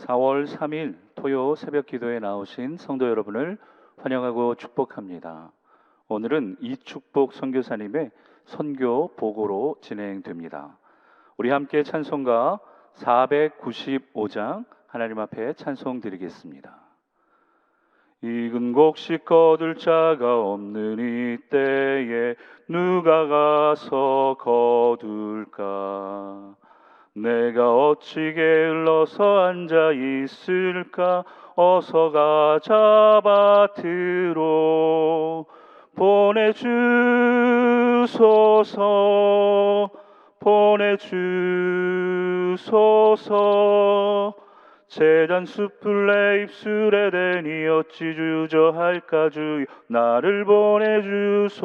4월 3일 토요 새벽 기도에 나오신 성도 여러분을 환영하고 축복합니다. 오늘은 이축복 선교사님의 선교 보고로 진행됩니다. 우리 함께 찬송가 495장 하나님 앞에 찬송 드리겠습니다. 익은 곡식 거둘 자가 없는 이때에 누가 가서 거둘까? 내가 어찌 게을러서 앉아 있을까? 어서 가자 밭으로 보내주소서, 보내주소서. 재단 숲을 내 입술에 대니 어찌 주저할까? 주여 나를 보내주소서.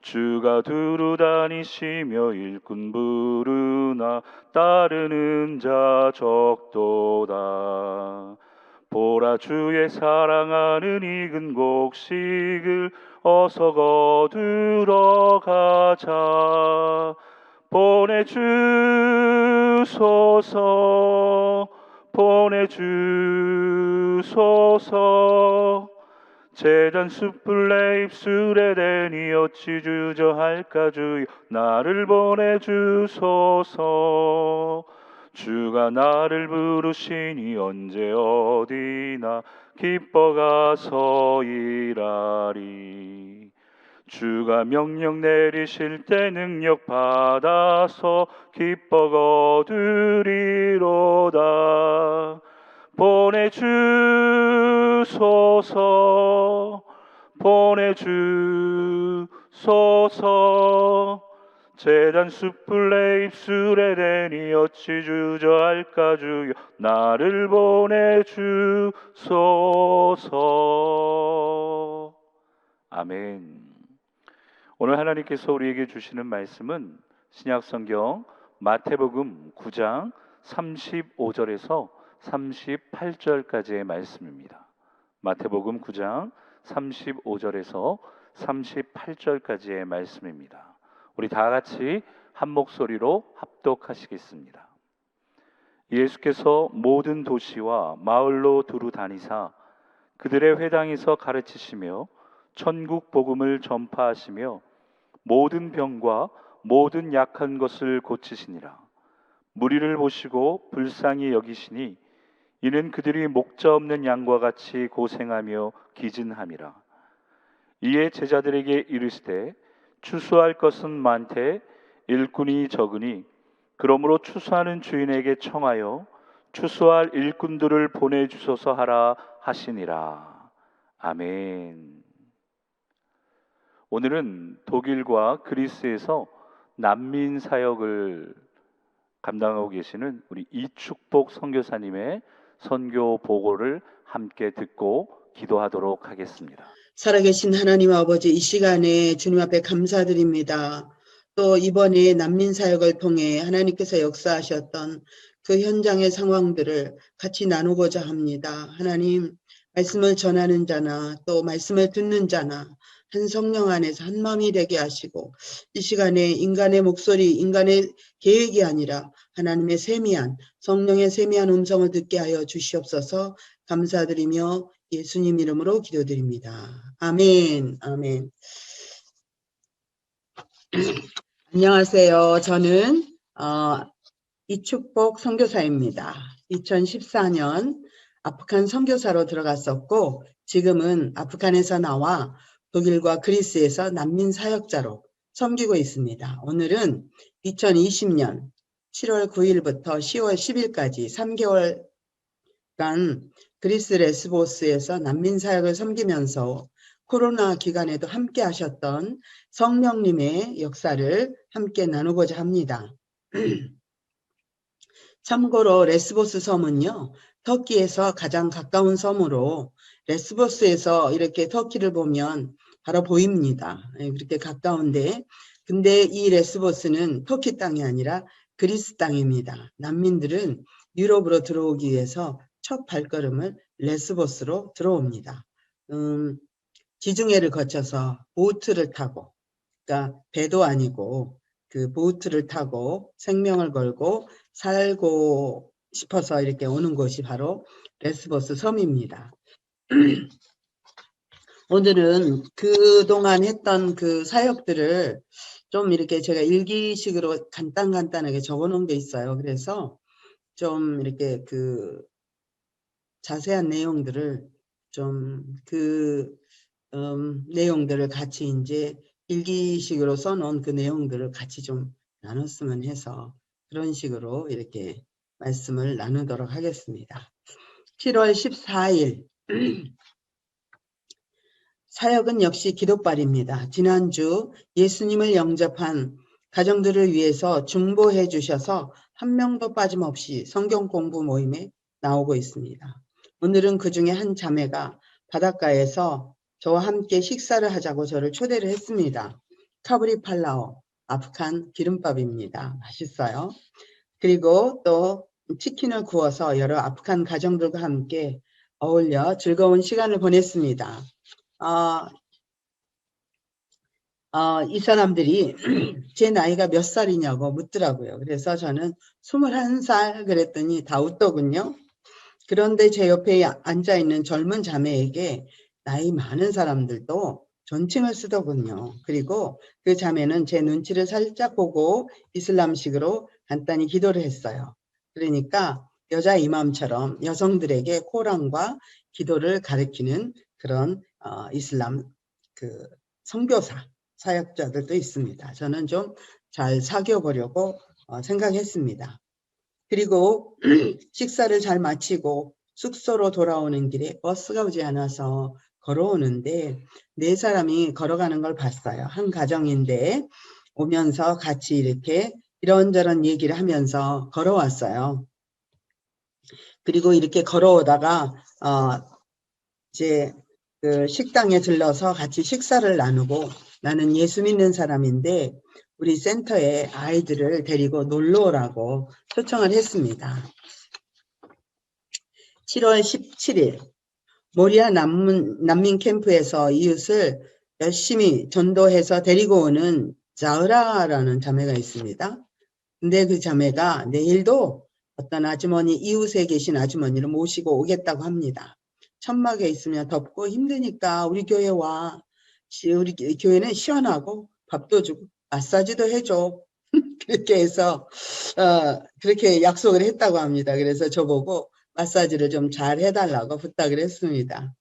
주가 두루 다니시며 일꾼 부르나 따르는 자 적도다. 보라 주의 사랑하는 익은 곡식을 어서 거두러 가자. 보내주소서, 보내주소서. 재단 숯불 내 입술에 대니 어찌 주저할까? 주여 나를 보내주소서. 주가 나를 부르시니 언제 어디나 기뻐 가서 일하리. 주가 명령 내리실 때 능력 받아서 기뻐 거두리로다. 보내주소서, 보내주소서. 재단 숯불 내 입술에 대니 어찌 주저할까? 주여 나를 보내주소서. 아멘. 오늘 하나님께서 우리에게 주시는 말씀은 신약성경 마태복음 9장 35절에서 38절까지의 말씀입니다. 마태복음 9장 35절에서 38절까지의 말씀입니다. 우리 다 같이 한 목소리로 합독하시겠습니다. 예수께서 모든 도시와 마을로 두루 다니사 그들의 회당에서 가르치시며 천국 복음을 전파하시며 모든 병과 모든 약한 것을 고치시니라. 무리를 보시고 불쌍히 여기시니 이는 그들이 목자 없는 양과 같이 고생하며 기진함이라. 이에 제자들에게 이르시되 추수할 것은 많되 일꾼이 적으니 그러므로 추수하는 주인에게 청하여 추수할 일꾼들을 보내주소서 하라 하시니라. 아멘. 오늘은 독일과 그리스에서 난민 사역을 감당하고 계시는 우리 이축복 선교사님의 선교 보고를 함께 듣고 기도하도록 하겠습니다. 살아계신 하나님 아버지, 이 시간에 주님 앞에 감사드립니다. 또 이번에 난민 사역을 통해 하나님께서 역사하셨던 그 현장의 상황들을 같이 나누고자 합니다. 하나님, 말씀을 전하는 자나 또 말씀을 듣는 자나 한 성령 안에서 한 마음이 되게 하시고, 이 시간에 인간의 목소리, 인간의 계획이 아니라 하나님의 세미한, 성령의 세미한 음성을 듣게 하여 주시옵소서. 감사드리며 예수님 이름으로 기도드립니다. 아멘. 아멘. 안녕하세요. 저는 이축복 선교사입니다. 2014년 아프간 선교사로 들어갔었고, 지금은 아프간에서 나와 독일과 그리스에서 난민 사역자로 섬기고 있습니다. 오늘은 2020년 7월 9일부터 10월 10일까지 3개월간 그리스 레스보스에서 난민 사역을 섬기면서 코로나 기간에도 함께 하셨던 성령님의 역사를 함께 나누고자 합니다. 참고로 레스보스 섬은요, 터키에서 가장 가까운 섬으로, 레스보스에서 이렇게 터키를 보면 바로 보입니다. 그렇게 가까운데, 근데 이 레스보스는 터키 땅이 아니라 그리스 땅입니다. 난민들은 유럽으로 들어오기 위해서 첫 발걸음을 레스보스로 들어옵니다. 지중해를 거쳐서 보트를 타고, 그러니까 배도 아니고 그 보트를 타고 생명을 걸고 살고 싶어서 이렇게 오는 곳이 바로 레스보스 섬입니다. 오늘은 그동안 했던 그 사역들을 좀 이렇게 제가 일기식으로 간단하게 적어 놓은 게 있어요. 그래서 좀 이렇게 그 자세한 내용들을 좀 내용들을 같이 이제 일기식으로 써놓은 그 내용들을 같이 좀 나눴으면 해서 그런 식으로 이렇게 말씀을 나누도록 하겠습니다. 7월 14일 사역은 역시 기도발입니다. 지난주 예수님을 영접한 가정들을 위해서 중보해 주셔서 한 명도 빠짐없이 성경 공부 모임에 나오고 있습니다. 오늘은 그 중에 한 자매가 바닷가에서 저와 함께 식사를 하자고 저를 초대를 했습니다. 카브리 팔라오, 아프간 기름밥입니다. 맛있어요. 그리고 또 치킨을 구워서 여러 아프간 가정들과 함께 어울려 즐거운 시간을 보냈습니다. 이 사람들이 제 나이가 몇 살이냐고 묻더라고요. 그래서 저는 21살 그랬더니 다 웃더군요. 그런데 제 옆에 앉아있는 젊은 자매에게 나이 많은 사람들도 존칭을 쓰더군요. 그리고 그 자매는 제 눈치를 살짝 보고 이슬람식으로 간단히 기도를 했어요. 그러니까 여자 이맘처럼 여성들에게 코란과 기도를 가르치는 그런 이슬람 그 선교사 사역자들도 있습니다. 저는 좀 잘 사귀어 보려고 생각했습니다. 그리고 식사를 잘 마치고 숙소로 돌아오는 길에 버스가 오지 않아서 걸어오는데 4사람이 걸어가는 걸 봤어요. 한 가정인데 오면서 같이 이렇게 이런저런 얘기를 하면서 걸어왔어요. 그리고 이렇게 걸어오다가 이제 그 식당에 들러서 같이 식사를 나누고 나는 예수 믿는 사람인데 우리 센터에 아이들을 데리고 놀러 오라고 초청을 했습니다. 7월 17일 모리아 난민 캠프에서 이웃을 열심히 전도해서 데리고 오는 자으라라는 자매가 있습니다. 근데 그 자매가 내일도 어떤 아주머니, 이웃에 계신 아주머니를 모시고 오겠다고 합니다. 천막에 있으면 덥고 힘드니까 우리 교회 와. 우리 교회는 시원하고 밥도 주고 마사지도 해줘. 그렇게 해서 그렇게 약속을 했다고 합니다. 그래서 저보고 마사지를 좀 잘 해달라고 부탁을 했습니다.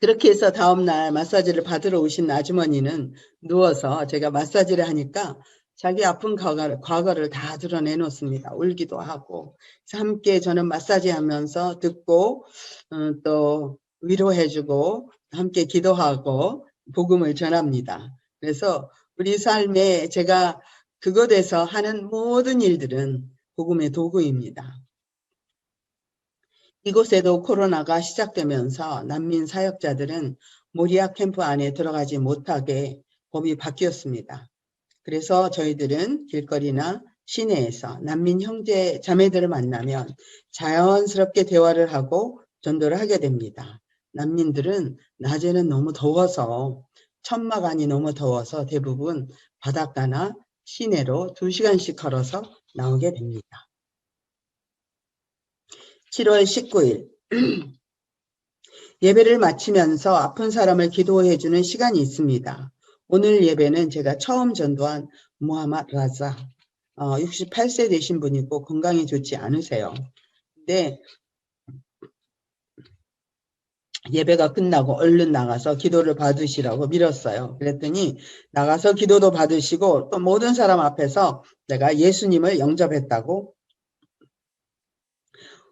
그렇게 해서 다음날 마사지를 받으러 오신 아주머니는 누워서 제가 마사지를 하니까 자기 아픈 과거를 다 드러내놓습니다. 울기도 하고. 그래서 함께 저는 마사지 하면서 듣고 또 위로해주고 함께 기도하고 복음을 전합니다. 그래서 우리 삶에 제가 그곳에서 하는 모든 일들은 복음의 도구입니다. 이곳에도 코로나가 시작되면서 난민 사역자들은 모리아 캠프 안에 들어가지 못하게 법이 바뀌었습니다. 그래서 저희들은 길거리나 시내에서 난민 형제 자매들을 만나면 자연스럽게 대화를 하고 전도를 하게 됩니다. 난민들은 낮에는 너무 더워서 천막 안이 너무 더워서 대부분 바닷가나 시내로 2시간씩 걸어서 나오게 됩니다. 7월 19일 예배를 마치면서 아픈 사람을 기도해주는 시간이 있습니다. 오늘 예배는 제가 처음 전도한 무하마드 라자 68세 되신 분이고 건강이 좋지 않으세요. 근데 예배가 끝나고 얼른 나가서 기도를 받으시라고 밀었어요. 그랬더니 나가서 기도도 받으시고 또 모든 사람 앞에서 내가 예수님을 영접했다고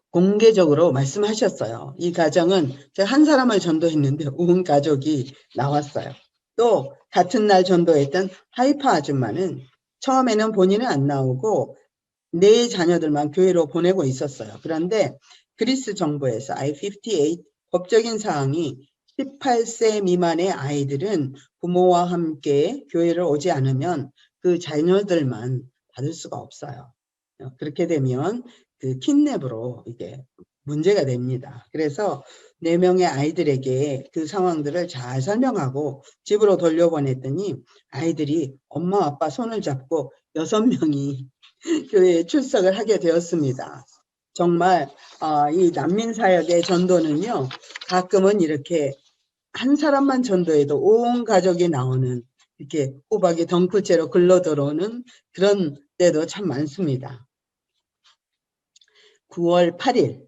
공개적으로 말씀하셨어요. 이 가정은 제가 한 사람을 전도했는데 온 가족이 나왔어요. 또 같은 날 전도했던 하이파 아줌마는 처음에는 본인은 안 나오고 4 자녀들만 교회로 보내고 있었어요. 그런데 그리스 정부에서 I-58 법적인 사항이 18세 미만의 아이들은 부모와 함께 교회를 오지 않으면 그 자녀들만 받을 수가 없어요. 그렇게 되면 그 킷냅으로 이게 문제가 됩니다. 그래서 4명의 아이들에게 그 상황들을 잘 설명하고 집으로 돌려보냈더니 아이들이 엄마 아빠 손을 잡고 6명이 교회에 출석을 하게 되었습니다. 정말 이 난민사역의 전도는요, 가끔은 이렇게 한 사람만 전도해도 온 가족이 나오는, 이렇게 호박이 덩쿨째로 글러 들어오는 그런 때도 참 많습니다. 9월 8일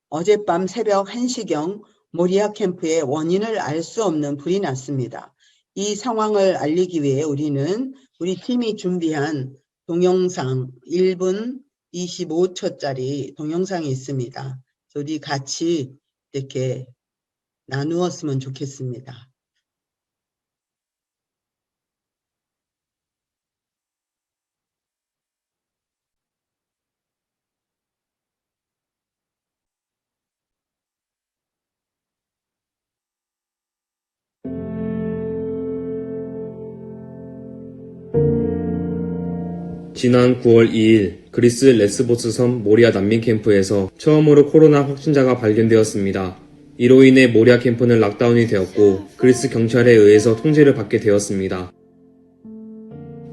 어젯밤 새벽 1시경 모리아 캠프의 원인을 알 수 없는 불이 났습니다. 이 상황을 알리기 위해 우리 팀이 준비한 동영상 1분 25초짜리 동영상이 있습니다. 우리 같이 이렇게 나누었으면 좋겠습니다. 지난 9월 2일 그리스 레스보스 섬 모리아 난민 캠프에서 처음으로 코로나 확진자가 발견되었습니다. 이로 인해 모리아 캠프는 락다운이 되었고 그리스 경찰에 의해서 통제를 받게 되었습니다.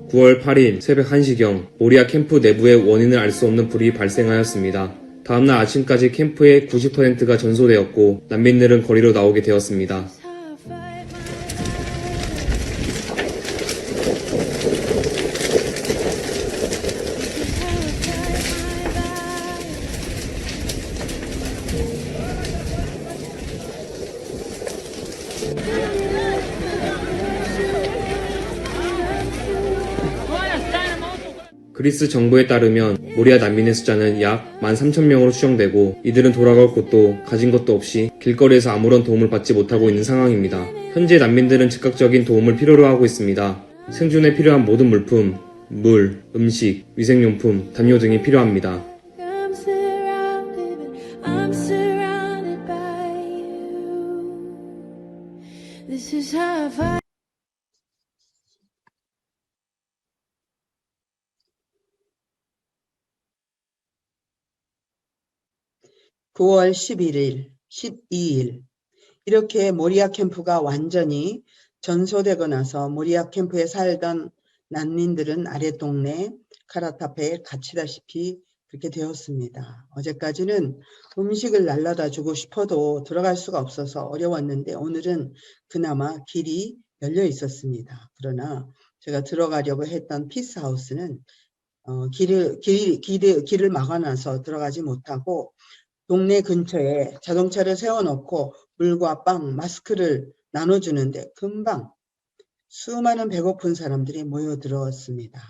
9월 8일 새벽 1시경 모리아 캠프 내부에 원인을 알 수 없는 불이 발생하였습니다. 다음날 아침까지 캠프의 90%가 전소되었고 난민들은 거리로 나오게 되었습니다. 그리스 정부에 따르면 모리아 난민의 숫자는 약 13,000명으로 추정되고 이들은 돌아갈 곳도 가진 것도 없이 길거리에서 아무런 도움을 받지 못하고 있는 상황입니다. 현재 난민들은 즉각적인 도움을 필요로 하고 있습니다. 생존에 필요한 모든 물품, 물, 음식, 위생용품, 담요 등이 필요합니다. This is how I fight. 9월 11일, 12일 이렇게 모리아 캠프가 완전히 전소되고 나서 모리아 캠프에 살던 난민들은 아랫동네 카라타페에 갇히다시피 그렇게 되었습니다. 어제까지는 음식을 날라다 주고 싶어도 들어갈 수가 없어서 어려웠는데 오늘은 그나마 길이 열려 있었습니다. 그러나 제가 들어가려고 했던 피스하우스는 길을 막아놔서 들어가지 못하고 동네 근처에 자동차를 세워놓고 물과 빵, 마스크를 나눠주는데 금방 수많은 배고픈 사람들이 모여들었습니다.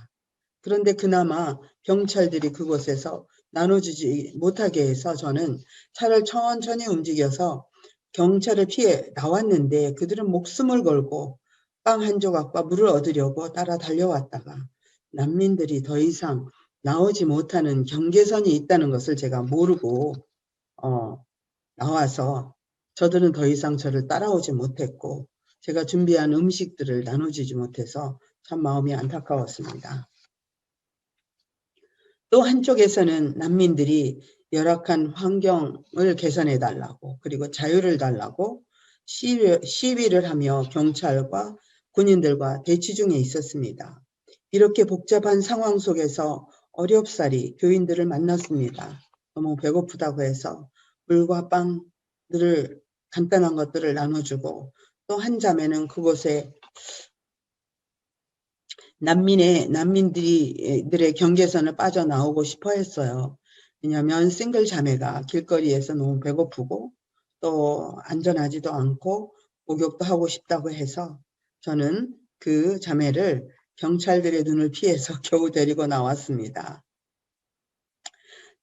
그런데 그나마 경찰들이 그곳에서 나눠주지 못하게 해서 저는 차를 천천히 움직여서 경찰을 피해 나왔는데 그들은 목숨을 걸고 빵 한 조각과 물을 얻으려고 따라 달려왔다가 난민들이 더 이상 나오지 못하는 경계선이 있다는 것을 제가 모르고 나와서 저들은 더 이상 저를 따라오지 못했고 제가 준비한 음식들을 나눠주지 못해서 참 마음이 안타까웠습니다. 또 한쪽에서는 난민들이 열악한 환경을 개선해 달라고 그리고 자유를 달라고 시위를 하며 경찰과 군인들과 대치 중에 있었습니다. 이렇게 복잡한 상황 속에서 어렵사리 교인들을 만났습니다. 너무 배고프다고 해서 물과 빵들을 간단한 것들을 나눠주고 또 한 자매는 그곳에 난민들의 경계선을 빠져나오고 싶어 했어요. 왜냐하면 싱글 자매가 길거리에서 너무 배고프고 또 안전하지도 않고 목욕도 하고 싶다고 해서 저는 그 자매를 경찰들의 눈을 피해서 겨우 데리고 나왔습니다.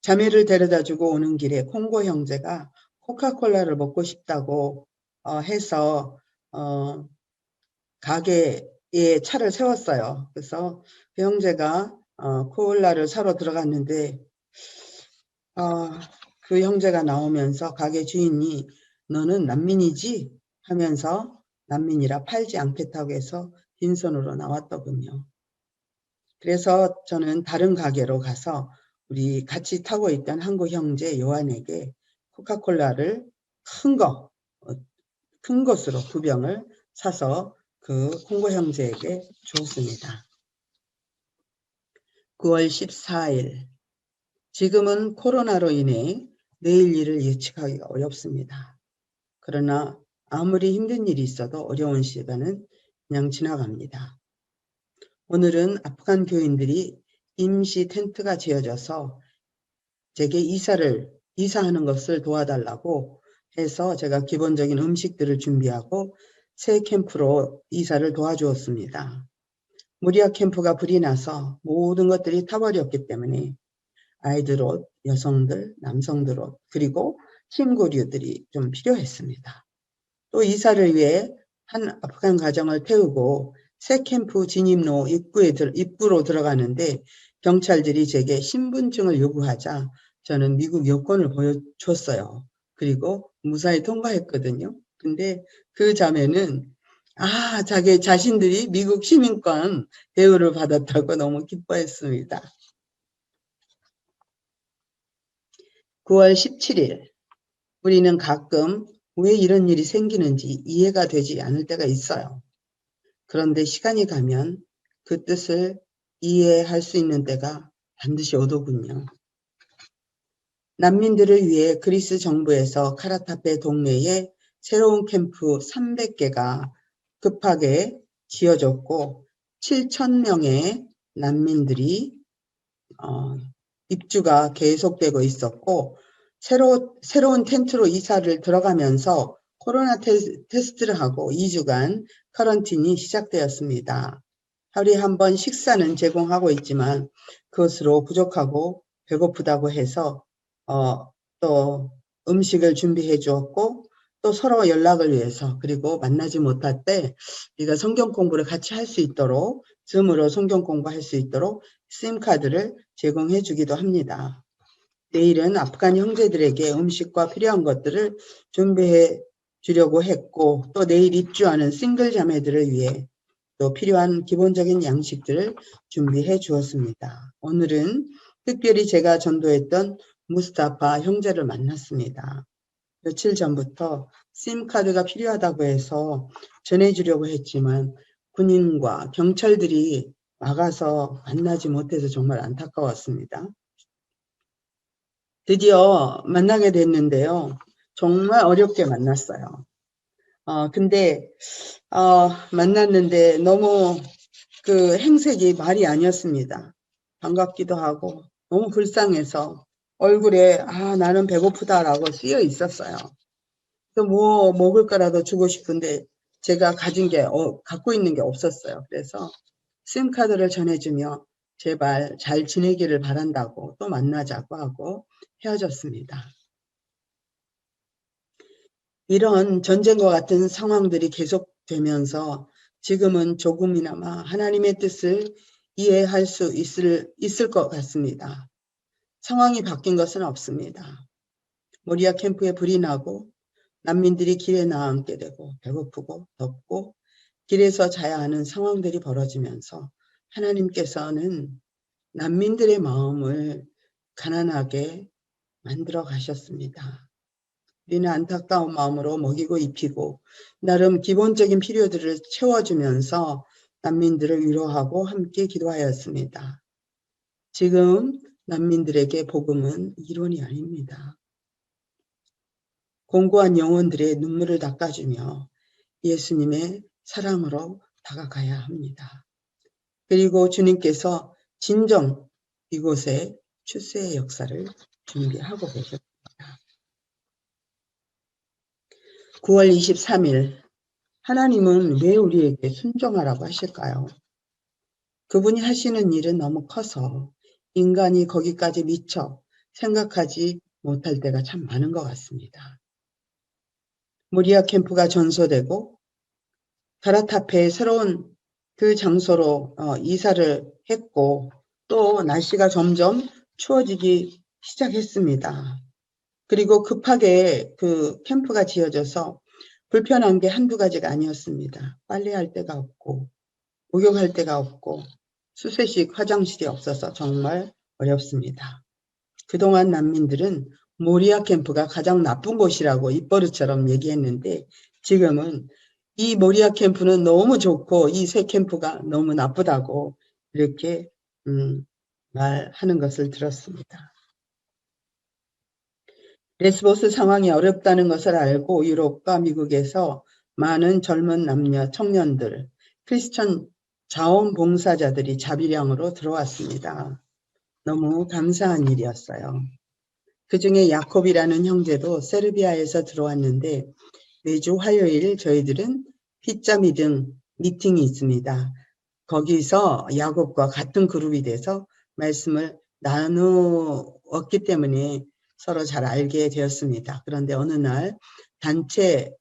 자매를 데려다주고 오는 길에 콩고 형제가 코카콜라를 먹고 싶다고 해서 가게에 차를 세웠어요. 그래서 그 형제가 콜라를 사러 들어갔는데 그 형제가 나오면서 가게 주인이 너는 난민이지? 하면서 난민이라 팔지 않겠다고 해서 빈손으로 나왔더군요. 그래서 저는 다른 가게로 가서 우리 같이 타고 있던 한국 형제 요한에게 코카콜라를 큰 것으로 2병을 사서 그 콩고 형제에게 줬습니다. 9월 14일. 지금은 코로나로 인해 내일 일을 예측하기 어렵습니다. 그러나 아무리 힘든 일이 있어도 어려운 시간은 그냥 지나갑니다. 오늘은 아프간 교인들이 임시 텐트가 지어져서 제게 이사하는 것을 도와달라고 해서 제가 기본적인 음식들을 준비하고 새 캠프로 이사를 도와주었습니다. 모리아 캠프가 불이 나서 모든 것들이 타버렸기 때문에 아이들 옷, 여성들, 남성들 옷, 그리고 침구류들이 좀 필요했습니다. 또 이사를 위해 한 아프간 가정을 태우고 새 캠프 진입로 입구로 들어가는데 경찰들이 제게 신분증을 요구하자 저는 미국 여권을 보여줬어요. 그리고 무사히 통과했거든요. 근데 그 자매는 자신들이 미국 시민권 대우를 받았다고 너무 기뻐했습니다. 9월 17일. 우리는 가끔 왜 이런 일이 생기는지 이해가 되지 않을 때가 있어요. 그런데 시간이 가면 그 뜻을 이해할 수 있는 때가 반드시 오더군요. 난민들을 위해 그리스 정부에서 카라타페 동네에 새로운 캠프 300개가 급하게 지어졌고 7,000명의 난민들이 입주가 계속되고 있었고 새로운 텐트로 이사를 들어가면서 코로나 테스트를 하고 2주간 쿼런틴이 시작되었습니다. 하루에 한 번 식사는 제공하고 있지만 그것으로 부족하고 배고프다고 해서 또 음식을 준비해 주었고 또 서로 연락을 위해서 그리고 만나지 못할 때 우리가 성경 공부를 같이 할 수 있도록 줌으로 성경 공부할 수 있도록 심카드를 제공해 주기도 합니다. 내일은 아프간 형제들에게 음식과 필요한 것들을 준비해 주려고 했고 또 내일 입주하는 싱글 자매들을 위해 또 필요한 기본적인 양식들을 준비해 주었습니다. 오늘은 특별히 제가 전도했던 무스타파 형제를 만났습니다. 며칠 전부터 심카드가 필요하다고 해서 전해주려고 했지만 군인과 경찰들이 막아서 만나지 못해서 정말 안타까웠습니다. 드디어 만나게 됐는데요. 정말 어렵게 만났어요. 근데 만났는데 너무 그 행색이 말이 아니었습니다. 반갑기도 하고 너무 불쌍해서 얼굴에 나는 배고프다라고 쓰여 있었어요. 또 뭐 먹을 거라도 주고 싶은데 제가 갖고 있는 게 없었어요. 그래서 심카드를 전해주며 제발 잘 지내기를 바란다고 또 만나자고 하고 헤어졌습니다. 이런 전쟁과 같은 상황들이 계속되면서 지금은 조금이나마 하나님의 뜻을 이해할 수 있을 것 같습니다. 상황이 바뀐 것은 없습니다. 모리아 캠프에 불이 나고 난민들이 길에 나앉게 되고 배고프고 덥고 길에서 자야 하는 상황들이 벌어지면서 하나님께서는 난민들의 마음을 가난하게 만들어 가셨습니다. 우리는 안타까운 마음으로 먹이고 입히고 나름 기본적인 필요들을 채워주면서 난민들을 위로하고 함께 기도하였습니다. 지금 난민들에게 복음은 이론이 아닙니다. 공고한 영혼들의 눈물을 닦아주며 예수님의 사랑으로 다가가야 합니다. 그리고 주님께서 진정 이곳에 출세의 역사를 준비하고 계십니다. 9월 23일 하나님은 왜 우리에게 순종하라고 하실까요? 그분이 하시는 일은 너무 커서 인간이 거기까지 미처 생각하지 못할 때가 참 많은 것 같습니다. 모리아 캠프가 전소되고 가라타페의 새로운 그 장소로 이사를 했고 또 날씨가 점점 추워지기 시작했습니다. 그리고 급하게 그 캠프가 지어져서 불편한 게 한두 가지가 아니었습니다. 빨래할 데가 없고 목욕할 데가 없고 수세식 화장실이 없어서 정말 어렵습니다. 그동안 난민들은 모리아 캠프가 가장 나쁜 곳이라고 입버릇처럼 얘기했는데 지금은 이 모리아 캠프는 너무 좋고 이 새 캠프가 너무 나쁘다고 이렇게 말하는 것을 들었습니다. 레스보스 상황이 어렵다는 것을 알고 유럽과 미국에서 많은 젊은 남녀, 청년들, 크리스천 자원봉사자들이 자비량으로 들어왔습니다. 너무 감사한 일이었어요. 그 중에 야콥이라는 형제도 세르비아에서 들어왔는데 매주 화요일 저희들은 피자 미팅이 있습니다. 거기서 야곱과 같은 그룹이 돼서 말씀을 나누었기 때문에 서로 잘 알게 되었습니다. 그런데 어느 날 단체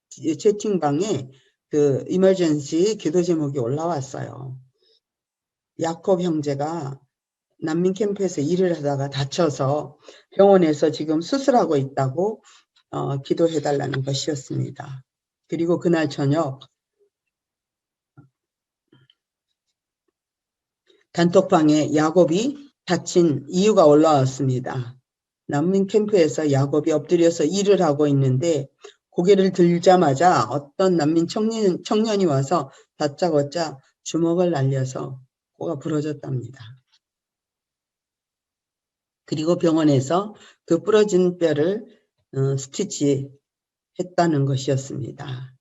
채팅방에 그 이머전시 기도 제목이 올라왔어요. 야콥 형제가 난민 캠프에서 일을 하다가 다쳐서 병원에서 지금 수술하고 있다고 기도해달라는 것이었습니다. 그리고 그날 저녁 단톡방에 야곱이 다친 이유가 올라왔습니다. 난민 캠프에서 야곱이 엎드려서 일을 하고 있는데 고개를 들자마자 어떤 난민 청년이 와서 다짜고짜 주먹을 날려서 코가 부러졌답니다. 그리고 병원에서 그 부러진 뼈를 스티치 했다는 것이었습니다.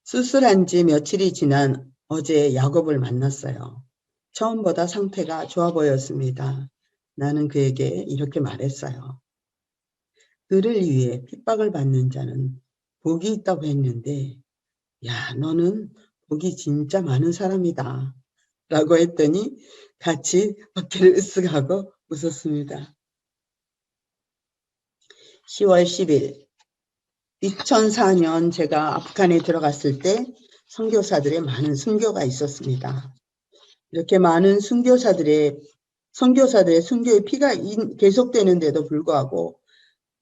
수술한 지 며칠이 지난 어제 야곱을 만났어요. 처음보다 상태가 좋아 보였습니다. 나는 그에게 이렇게 말했어요. 그를 위해 핍박을 받는 자는 복이 있다고 했는데 야, 너는 복이 진짜 많은 사람이다 라고 했더니 같이 어깨를 으쓱 하고 웃었습니다. 10월 10일 2004년 제가 아프간에 들어갔을 때 선교사들의 많은 순교가 있었습니다. 이렇게 많은 선교사들의 순교의 피가 계속되는데도 불구하고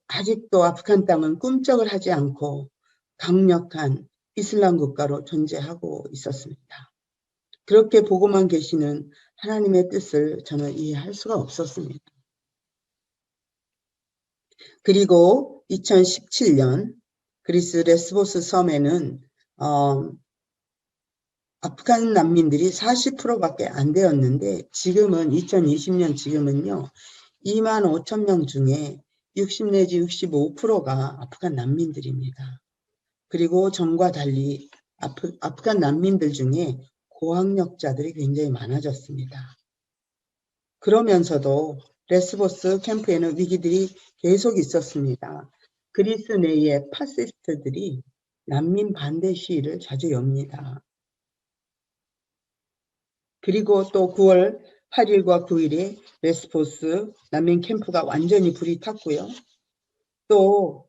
아직도 아프간 땅은 꿈쩍을 하지 않고 강력한 이슬람 국가로 존재하고 있었습니다. 그렇게 보고만 계시는 하나님의 뜻을 저는 이해할 수가 없었습니다. 그리고 2017년 그리스 레스보스 섬에는 아프간 난민들이 40%밖에 안 되었는데 지금은 2020년 지금은요 2만 5천 명 중에 60 내지 65%가 아프간 난민들입니다. 그리고 전과 달리 아프간 난민들 중에 고학력자들이 굉장히 많아졌습니다. 그러면서도 레스보스 캠프에는 위기들이 계속 있었습니다. 그리스 내의 파시스트들이 난민 반대 시위를 자주 엽니다. 그리고 또 9월 8일과 9일에 레스보스 난민 캠프가 완전히 불이 탔고요. 또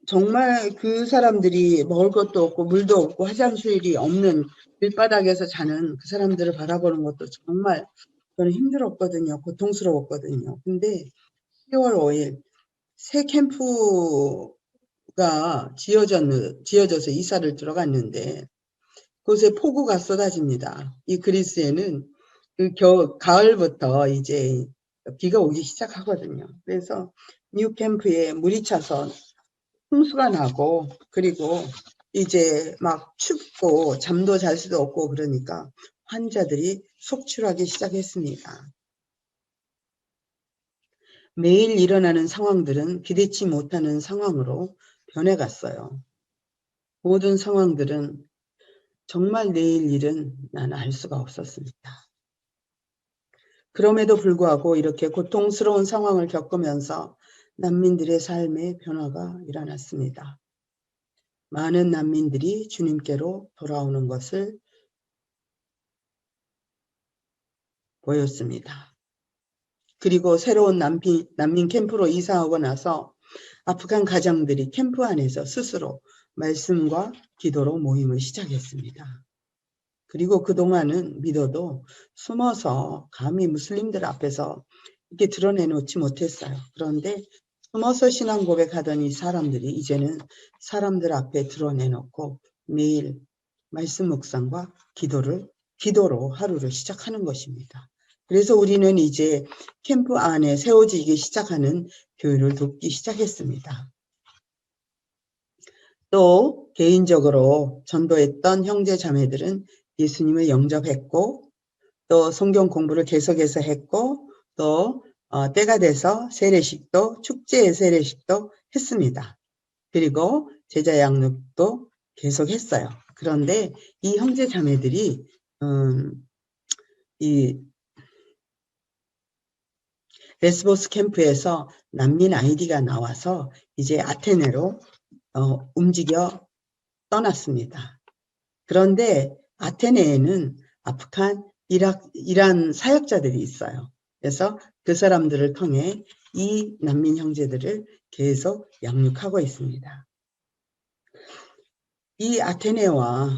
정말 그 사람들이 먹을 것도 없고 물도 없고 화장실이 없는 길바닥에서 자는 그 사람들을 바라보는 것도 정말 저는 힘들었거든요. 고통스러웠거든요. 근데 10월 5일 새 캠프가 지어져서 이사를 들어갔는데 그곳에 폭우가 쏟아집니다. 이 그리스에는 가을부터 이제 비가 오기 시작하거든요. 그래서 뉴 캠프에 물이 차서 홍수가 나고 그리고 이제 막 춥고 잠도 잘 수도 없고 그러니까 환자들이 속출하기 시작했습니다. 매일 일어나는 상황들은 기대치 못하는 상황으로 변해갔어요. 모든 상황들은 정말 내일 일은 나는 알 수가 없었습니다. 그럼에도 불구하고 이렇게 고통스러운 상황을 겪으면서 난민들의 삶의 변화가 일어났습니다. 많은 난민들이 주님께로 돌아오는 것을 보였습니다. 그리고 새로운 난민 캠프로 이사하고 나서 아프간 가정들이 캠프 안에서 스스로 말씀과 기도로 모임을 시작했습니다. 그리고 그동안은 믿어도 숨어서 감히 무슬림들 앞에서 이렇게 드러내놓지 못했어요. 그런데 숨어서 신앙 고백하던 이 사람들이 이제는 사람들 앞에 드러내놓고 매일 말씀 묵상과 기도로 하루를 시작하는 것입니다. 그래서 우리는 이제 캠프 안에 세워지기 시작하는 교회를 돕기 시작했습니다. 또 개인적으로 전도했던 형제 자매들은 예수님을 영접했고 또 성경 공부를 계속해서 했고 또 때가 돼서 세례식도 축제의 세례식도 했습니다. 그리고 제자 양육도 계속했어요. 그런데 이 형제 자매들이 이 레스보스 캠프에서 난민 아이디가 나와서 이제 아테네로 움직여 떠났습니다. 그런데 아테네에는 아프간, 이란 사역자들이 있어요. 그래서 그 사람들을 통해 이 난민 형제들을 계속 양육하고 있습니다. 이 아테네와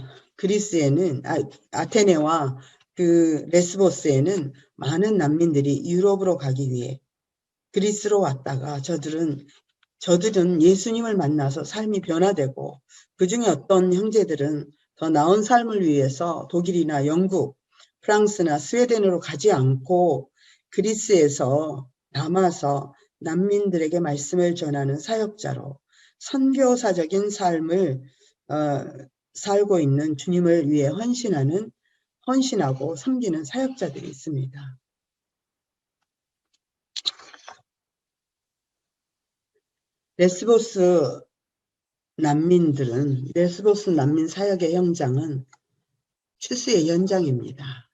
아테네와 그 레스보스에는 많은 난민들이 유럽으로 가기 위해 그리스로 왔다가 저들은 예수님을 만나서 삶이 변화되고 그 중에 어떤 형제들은 더 나은 삶을 위해서 독일이나 영국, 프랑스나 스웨덴으로 가지 않고 그리스에서 남아서 난민들에게 말씀을 전하는 사역자로 선교사적인 삶을 살고 있는 주님을 위해 헌신하고 섬기는 사역자들이 있습니다. 레스보스 난민 사역의 현장은 추수의 현장입니다.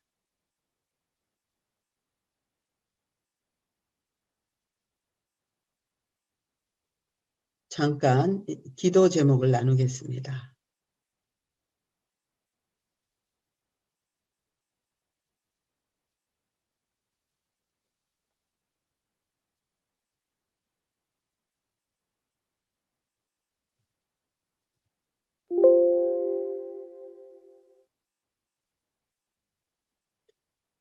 잠깐 기도 제목을 나누겠습니다.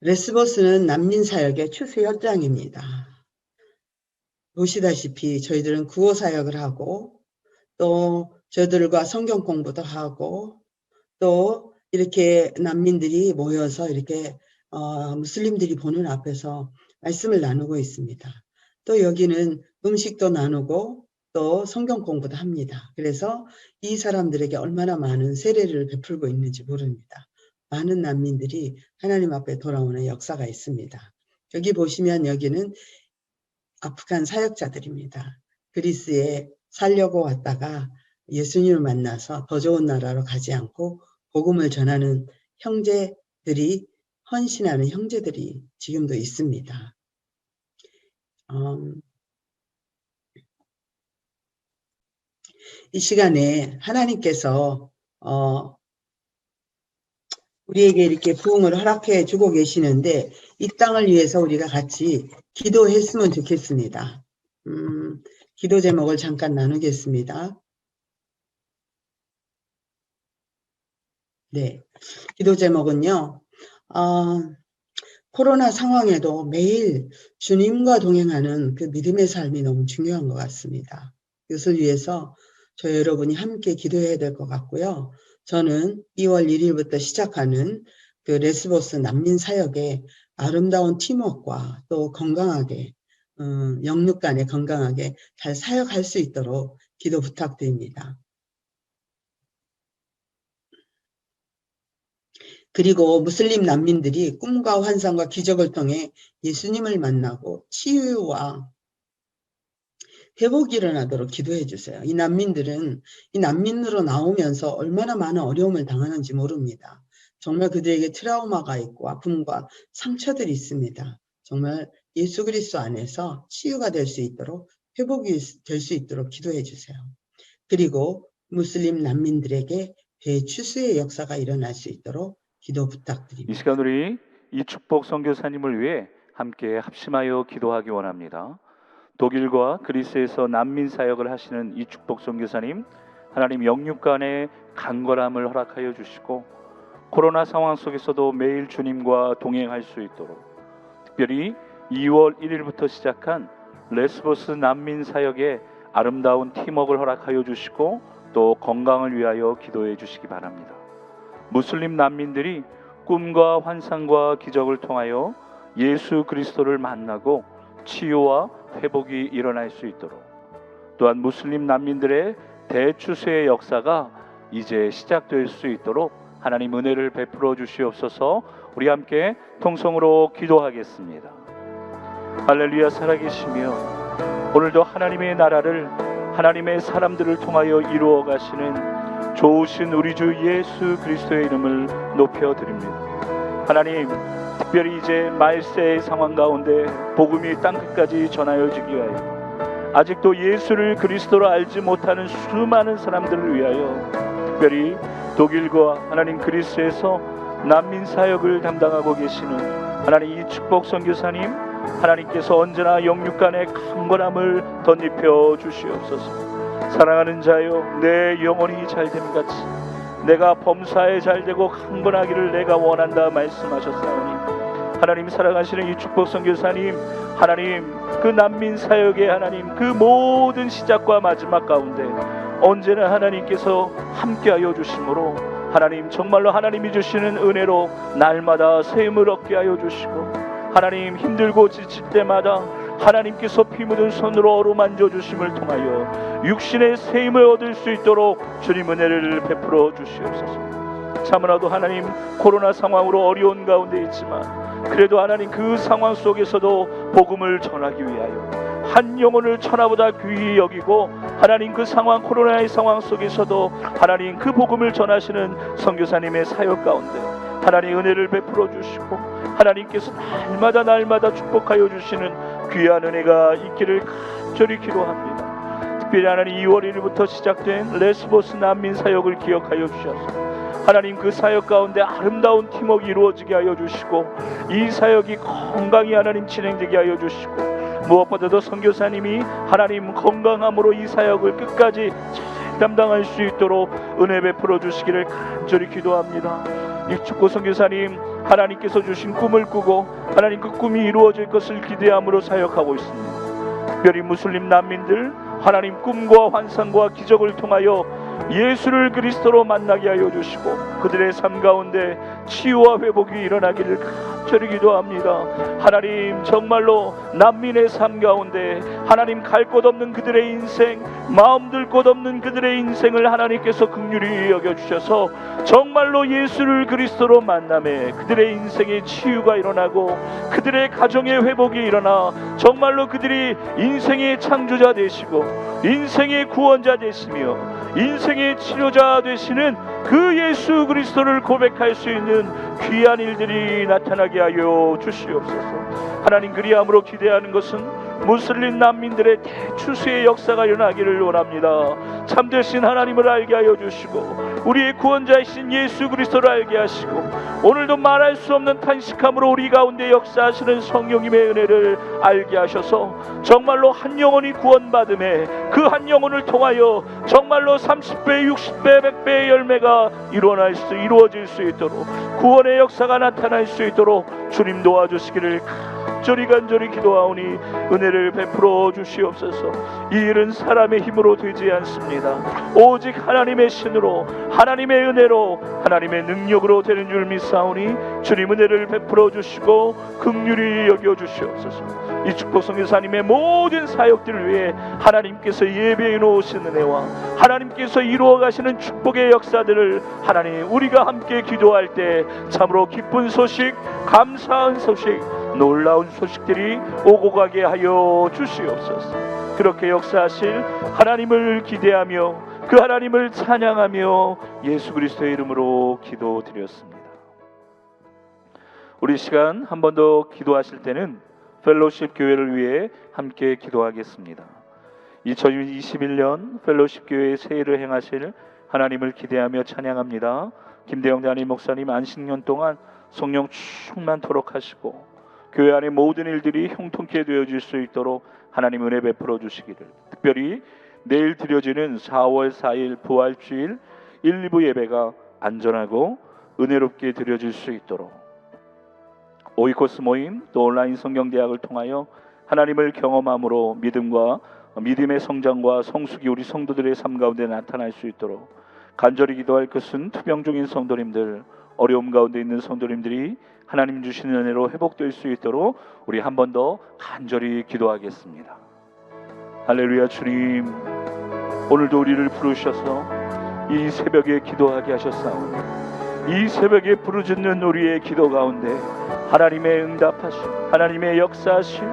레스보스는 난민 사역의 추수 현장입니다. 보시다시피 저희들은 구호 사역을 하고 또 저들과 성경 공부도 하고 또 이렇게 난민들이 모여서 이렇게 무슬림들이 보는 앞에서 말씀을 나누고 있습니다. 또 여기는 음식도 나누고 또 성경 공부도 합니다. 그래서 이 사람들에게 얼마나 많은 세례를 베풀고 있는지 모릅니다. 많은 난민들이 하나님 앞에 돌아오는 역사가 있습니다. 여기 보시면 여기는 아프간 사역자들입니다. 그리스에 살려고 왔다가 예수님을 만나서 더 좋은 나라로 가지 않고 복음을 전하는 형제들이, 헌신하는 형제들이 지금도 있습니다. 이 시간에 하나님께서 우리에게 이렇게 부흥을 허락해 주고 계시는데 이 땅을 위해서 우리가 같이 기도했으면 좋겠습니다. 기도 제목을 잠깐 나누겠습니다. 네, 기도 제목은요. 코로나 상황에도 매일 주님과 동행하는 그 믿음의 삶이 너무 중요한 것 같습니다. 이것을 위해서 저 여러분이 함께 기도해야 될 것 같고요. 저는 2월 1일부터 시작하는 그 레스보스 난민 사역의 아름다운 팀워크와 또 건강하게 영육 간에 건강하게 잘 사역할 수 있도록 기도 부탁드립니다. 그리고 무슬림 난민들이 꿈과 환상과 기적을 통해 예수님을 만나고 치유와 회복이 일어나도록 기도해 주세요. 이 난민들은 이 난민으로 나오면서 얼마나 많은 어려움을 당하는지 모릅니다. 정말 그들에게 트라우마가 있고 아픔과 상처들이 있습니다. 정말 예수 그리스도 안에서 치유가 될 수 있도록 회복이 될 수 있도록 기도해 주세요. 그리고 무슬림 난민들에게 대추수의 역사가 일어날 수 있도록 기도 부탁드립니다. 이 시간 우리 이축복 선교사님을 위해 함께 합심하여 기도하기 원합니다. 독일과 그리스에서 난민 사역을 하시는 이축복 선교사님, 하나님 영육 간의 강건함을 허락하여 주시고 코로나 상황 속에서도 매일 주님과 동행할 수 있도록, 특별히 2월 1일부터 시작한 레스보스 난민 사역의 아름다운 팀워크를 허락하여 주시고 또 건강을 위하여 기도해 주시기 바랍니다. 무슬림 난민들이 꿈과 환상과 기적을 통하여 예수 그리스도를 만나고 치유와 회복이 일어날 수 있도록, 또한 무슬림 난민들의 대추수의 역사가 이제 시작될 수 있도록 하나님 은혜를 베풀어 주시옵소서. 우리 함께 통성으로 기도하겠습니다. 할렐루야. 살아계시며 오늘도 하나님의 나라를 하나님의 사람들을 통하여 이루어 가시는 좋으신 우리 주 예수 그리스도의 이름을 높여드립니다. 하나님, 특별히 이제 말세의 상황 가운데 복음이 땅끝까지 전하여지기 위하여 아직도 예수를 그리스도로 알지 못하는 수많은 사람들을 위하여 특별히 독일과 하나님 그리스에서 난민 사역을 담당하고 계시는 하나님 이축복 선교사님, 하나님께서 언제나 영육간의 강건함을 덧입혀 주시옵소서. 사랑하는 자여, 내 영혼이 잘됨 같이 내가 범사에 잘되고 강건하기를 내가 원한다 말씀하셨사오니, 하나님 사랑하시는 이축복 선교사님, 하나님 그 난민 사역의 하나님 그 모든 시작과 마지막 가운데 언제나 하나님께서 함께하여 주심으로 하나님 정말로 하나님이 주시는 은혜로 날마다 샘을 얻게 하여 주시고, 하나님 힘들고 지칠 때마다 하나님께서 피 묻은 손으로 어루만져 주심을 통하여 육신의 샘을 얻을 수 있도록 주님 은혜를 베풀어 주시옵소서. 참으라도 하나님 코로나 상황으로 어려운 가운데 있지만 그래도 하나님 그 상황 속에서도 복음을 전하기 위하여 한 영혼을 천하보다 귀히 여기고 하나님 그 상황 코로나의 상황 속에서도 하나님 그 복음을 전하시는 선교사님의 사역 가운데 하나님 은혜를 베풀어 주시고 하나님께서 날마다 축복하여 주시는 귀한 은혜가 있기를 간절히 기도합니다. 특별히 하나님 2월 1일부터 시작된 레스보스 난민 사역을 기억하여 주셔서 하나님 그 사역 가운데 아름다운 팀워크 이루어지게 하여 주시고 이 사역이 건강히 하나님 진행되게 하여 주시고 무엇보다도 선교사님이 하나님 건강함으로 이 사역을 끝까지 잘 담당할 수 있도록 은혜 베풀어 주시기를 간절히 기도합니다. 이축복 선교사님, 하나님께서 주신 꿈을 꾸고 하나님 그 꿈이 이루어질 것을 기대함으로 사역하고 있습니다. 특별히 무슬림 난민들 하나님 꿈과 환상과 기적을 통하여 예수를 그리스도로 만나게 하여 주시고 그들의 삶 가운데 치유와 회복이 일어나기를 간절히 기도합니다. 하나님 정말로 난민의 삶 가운데 하나님 갈 곳 없는 그들의 인생, 마음 들 곳 없는 그들의 인생을 하나님께서 긍휼히 여겨주셔서 정말로 예수를 그리스도로 만남에 그들의 인생의 치유가 일어나고 그들의 가정의 회복이 일어나 정말로 그들이 인생의 창조자 되시고 인생의 구원자 되시며 인생의 치료자 되시는 그 예수 그리스도를 고백할 수 있는 귀한 일들이 나타나게 하여 주시옵소서. 하나님 그리함으로 기대하는 것은 무슬림 난민들의 대추수의 역사가 일어나기를 원합니다. 참되신 하나님을 알게 하여 주시고 우리의 구원자이신 예수 그리스도를 알게 하시고 오늘도 말할 수 없는 탄식함으로 우리 가운데 역사하시는 성령님의 은혜를 알게 하셔서 정말로 한 영혼이 구원받음에 그 한 영혼을 통하여 정말로 30배, 60배, 100배의 열매가 이루어질 수 있도록 구원의 역사가 나타날 수 있도록 주님 도와주시기를 간절히 기도하오니 은혜를 베풀어 주시옵소서. 이 일은 사람의 힘으로 되지 않습니다. 오직 하나님의 신으로 하나님의 은혜로 하나님의 능력으로 되는 줄 믿사오니 주님 은혜를 베풀어 주시고 긍휼히 여겨 주시옵소서. 이 축복 선교사님의 모든 사역들을 위해 하나님께서 예배해 놓으신 은혜와 하나님께서 이루어 가시는 축복의 역사들을 하나님 우리가 함께 기도할 때 참으로 기쁜 소식, 감사한 소식, 놀라운 소식들이 오고 가게 하여 주시옵소서. 그렇게 역사하실 하나님을 기대하며 그 하나님을 찬양하며 예수 그리스도의 이름으로 기도드렸습니다. 우리 시간 한 번 더 기도하실 때는 펠로십 교회를 위해 함께 기도하겠습니다. 2021년 펠로십 교회의 새해를 행하실 하나님을 기대하며 찬양합니다. 김대영 담임 목사님 안식년 동안 성령 충만토록 하시고 교회 안의 모든 일들이 형통케 되어질 수 있도록 하나님 은혜 베풀어 주시기를, 특별히 내일 드려지는 4월 4일 부활주일 1, 2부 예배가 안전하고 은혜롭게 드려질 수 있도록 오이코스 모임 또 온라인 성경대학을 통하여 하나님을 경험함으로 믿음의 성장과 성숙이 우리 성도들의 삶 가운데 나타날 수 있도록 간절히 기도할 것은 투병 중인 성도님들, 어려움 가운데 있는 성도님들이 하나님 주시는 은혜로 회복될 수 있도록 우리 한 번 더 간절히 기도하겠습니다. 할렐루야. 주님, 오늘도 우리를 부르셔서 이 새벽에 기도하게 하셨사오니 이 새벽에 부르짖는 우리의 기도 가운데 하나님의 응답하심, 하나님의 역사하심,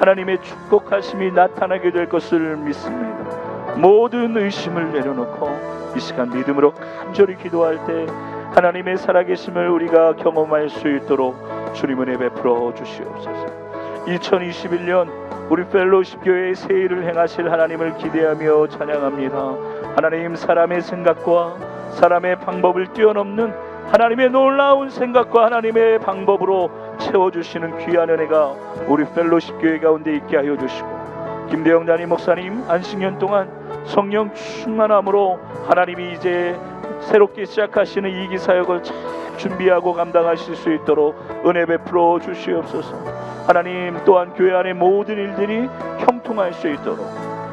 하나님의 축복하심이 나타나게 될 것을 믿습니다. 모든 의심을 내려놓고 이 시간 믿음으로 간절히 기도할 때 하나님의 살아계심을 우리가 경험할 수 있도록 주님 은혜 베풀어 주시옵소서. 2021년 우리 펠로십 교회의 새 일을 행하실 하나님을 기대하며 찬양합니다. 하나님, 사람의 생각과 사람의 방법을 뛰어넘는 하나님의 놀라운 생각과 하나님의 방법으로 채워주시는 귀한 은혜가 우리 펠로십 교회 가운데 있게 하여 주시고, 김대영 담임 목사님 안식년 동안 성령 충만함으로 하나님이 이제 새롭게 시작하시는 이기 사역을 잘 준비하고 감당하실 수 있도록 은혜 베풀어 주시옵소서. 하나님, 또한 교회 안의 모든 일들이 형통할 수 있도록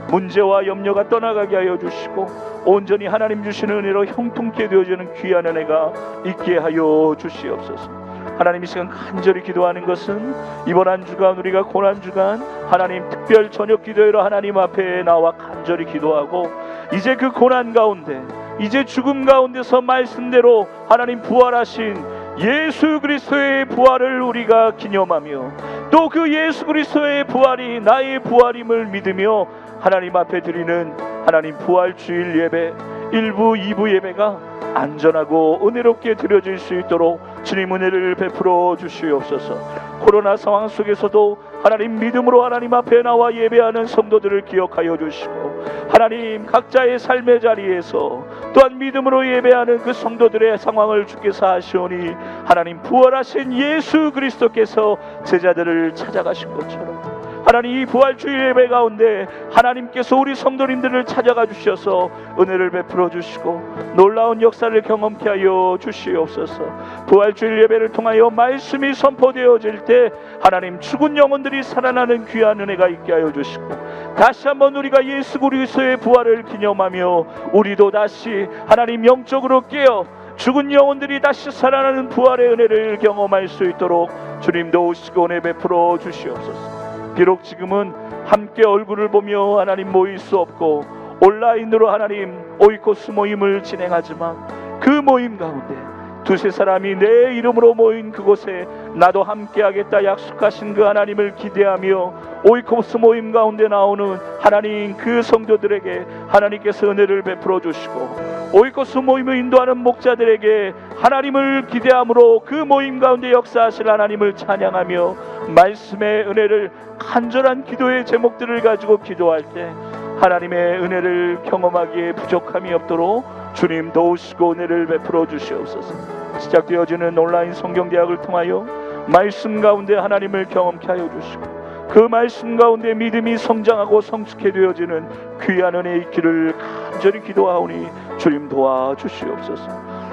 문제와 염려가 떠나가게 하여 주시고 온전히 하나님 주시는 은혜로 형통케 되어지는 귀한 은혜가 있게 하여 주시옵소서. 하나님, 이 시간 간절히 기도하는 것은 이번 한 주간 우리가 고난 주간 하나님 특별 저녁 기도회로 하나님 앞에 나와 간절히 기도하고, 이제 그 고난 가운데, 이제 죽음 가운데서 말씀대로 하나님 부활하신 예수 그리스도의 부활을 우리가 기념하며, 또 그 예수 그리스도의 부활이 나의 부활임을 믿으며 하나님 앞에 드리는 하나님 부활주일 예배 1부 2부 예배가 안전하고 은혜롭게 드려질 수 있도록 주님 은혜를 베풀어 주시옵소서. 코로나 상황 속에서도 하나님 믿음으로 하나님 앞에 나와 예배하는 성도들을 기억하여 주시고, 하나님 각자의 삶의 자리에서 또한 믿음으로 예배하는 그 성도들의 상황을 주께서 아시오니, 하나님 부활하신 예수 그리스도께서 제자들을 찾아가신 것처럼 하나님 이 부활주일 예배 가운데 하나님께서 우리 성도님들을 찾아가 주셔서 은혜를 베풀어 주시고 놀라운 역사를 경험케 하여 주시옵소서. 부활주일 예배를 통하여 말씀이 선포되어질 때 하나님 죽은 영혼들이 살아나는 귀한 은혜가 있게 하여 주시고, 다시 한번 우리가 예수 그리스도의 부활을 기념하며 우리도 다시 하나님 영적으로 깨어 죽은 영혼들이 다시 살아나는 부활의 은혜를 경험할 수 있도록 주님도 오시고 은혜 베풀어 주시옵소서. 비록 지금은 함께 얼굴을 보며 하나님 모일 수 없고 온라인으로 하나님 오이코스 모임을 진행하지만, 그 모임 가운데 두세 사람이 내 이름으로 모인 그곳에 나도 함께 하겠다 약속하신 그 하나님을 기대하며 오이코스 모임 가운데 나오는 하나님 그 성도들에게 하나님께서 은혜를 베풀어 주시고, 오이코스 모임을 인도하는 목자들에게 하나님을 기대함으로 그 모임 가운데 역사하실 하나님을 찬양하며 말씀의 은혜를 간절한 기도의 제목들을 가지고 기도할 때 하나님의 은혜를 경험하기에 부족함이 없도록 주님 도우시고 은혜를 베풀어 주시옵소서. 시작되어지는 온라인 성경대학을 통하여 말씀 가운데 하나님을 경험케 하여 주시고, 그 말씀 가운데 믿음이 성장하고 성숙해 되어지는 귀한 은혜 있기를 간절히 기도하오니 주님 도와주시옵소서.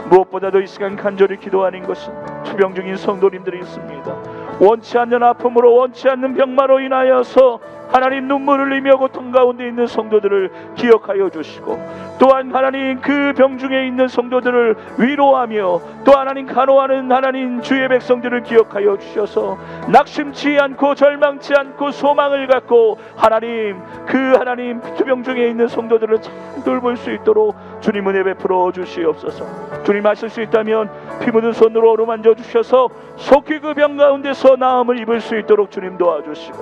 무엇보다도 이 시간 간절히 기도하는 것은 투병 중인 성도님들이 있습니다. 원치 않는 아픔으로, 원치 않는 병마로 인하여서 하나님 눈물을 흘리며 고통 가운데 있는 성도들을 기억하여 주시고, 또한 하나님 그 병 중에 있는 성도들을 위로하며 또 하나님 간호하는 하나님 주의 백성들을 기억하여 주셔서 낙심치 않고 절망치 않고 소망을 갖고 하나님 그 하나님 투병 중에 있는 성도들을 잘 돌볼 수 있도록 주님 은혜 베풀어 주시옵소서. 주님 하실 수 있다면 피 묻은 손으로 어루만져 주셔서 속히 그 병 가운데서 나음을 입을 수 있도록 주님 도와주시고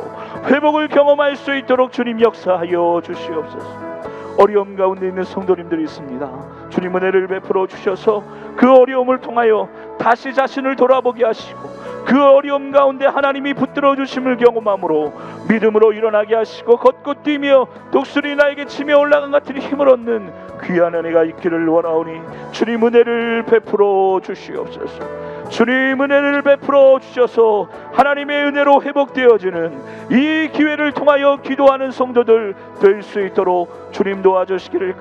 회복을 경험할 수 있도록 주님 역사하여 주시옵소서. 어려움 가운데 있는 성도님들이 있습니다. 주님 은혜를 베풀어 주셔서 그 어려움을 통하여 다시 자신을 돌아보게 하시고, 그 어려움 가운데 하나님이 붙들어 주심을 경험함으로 믿음으로 일어나게 하시고 걷고 뛰며 독수리 나에게 치며 올라간 같은 힘을 얻는 귀한 은혜가 있기를 원하오니 주님 은혜를 베풀어 주시옵소서. 주님 은혜를 베풀어 주셔서 하나님의 은혜로 회복되어지는 이 기회를 통하여 기도하는 성도들 될 수 있도록 주님 도와주시기를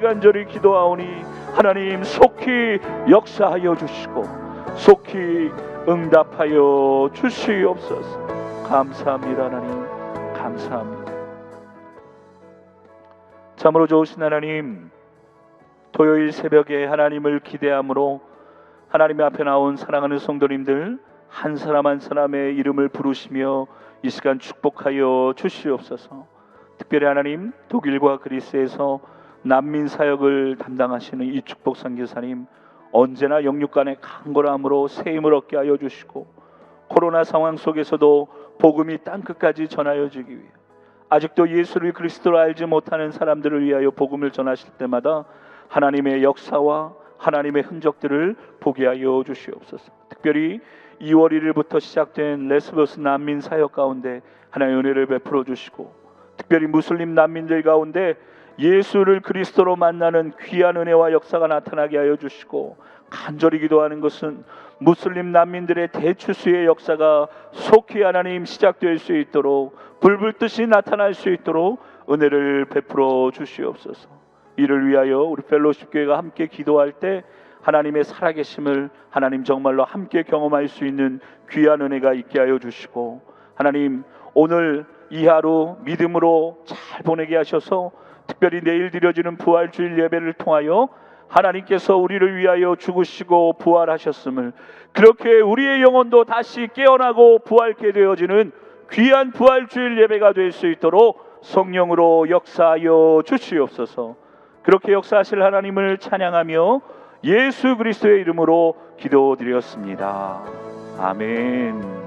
간절히 기도하오니 하나님 속히 역사하여 주시고 속히 응답하여 주시옵소서. 감사합니다. 하나님 감사합니다. 참으로 좋으신 하나님, 토요일 새벽에 하나님을 기대함으로 하나님 앞에 나온 사랑하는 성도님들 한 사람 한 사람의 이름을 부르시며 이 시간 축복하여 주시옵소서. 특별히 하나님 독일과 그리스에서 난민 사역을 담당하시는 이축복 선교사님 언제나 영육간의 강건함으로 새 힘을 얻게 하여 주시고, 코로나 상황 속에서도 복음이 땅끝까지 전하여지기 위해 아직도 예수를 그리스도로 알지 못하는 사람들을 위하여 복음을 전하실 때마다 하나님의 역사와 하나님의 흔적들을 보게 하여 주시옵소서. 특별히 2월 1일부터 시작된 레스보스 난민 사역 가운데 하나님의 은혜를 베풀어 주시고, 특별히 무슬림 난민들 가운데 예수를 그리스도로 만나는 귀한 은혜와 역사가 나타나게 하여 주시고, 간절히 기도하는 것은 무슬림 난민들의 대추수의 역사가 속히 하나님 시작될 수 있도록, 불불듯이 나타날 수 있도록 은혜를 베풀어 주시옵소서. 이를 위하여 우리 펠로십 교회가 함께 기도할 때 하나님의 살아계심을 하나님 정말로 함께 경험할 수 있는 귀한 은혜가 있게 하여 주시고, 하나님 오늘 이 하루 믿음으로 잘 보내게 하셔서 특별히 내일 드려지는 부활주일 예배를 통하여 하나님께서 우리를 위하여 죽으시고 부활하셨음을, 그렇게 우리의 영혼도 다시 깨어나고 부활케 되어지는 귀한 부활주일 예배가 될 수 있도록 성령으로 역사하여 주시옵소서. 그렇게 역사하실 하나님을 찬양하며 예수 그리스도의 이름으로 기도드렸습니다. 아멘.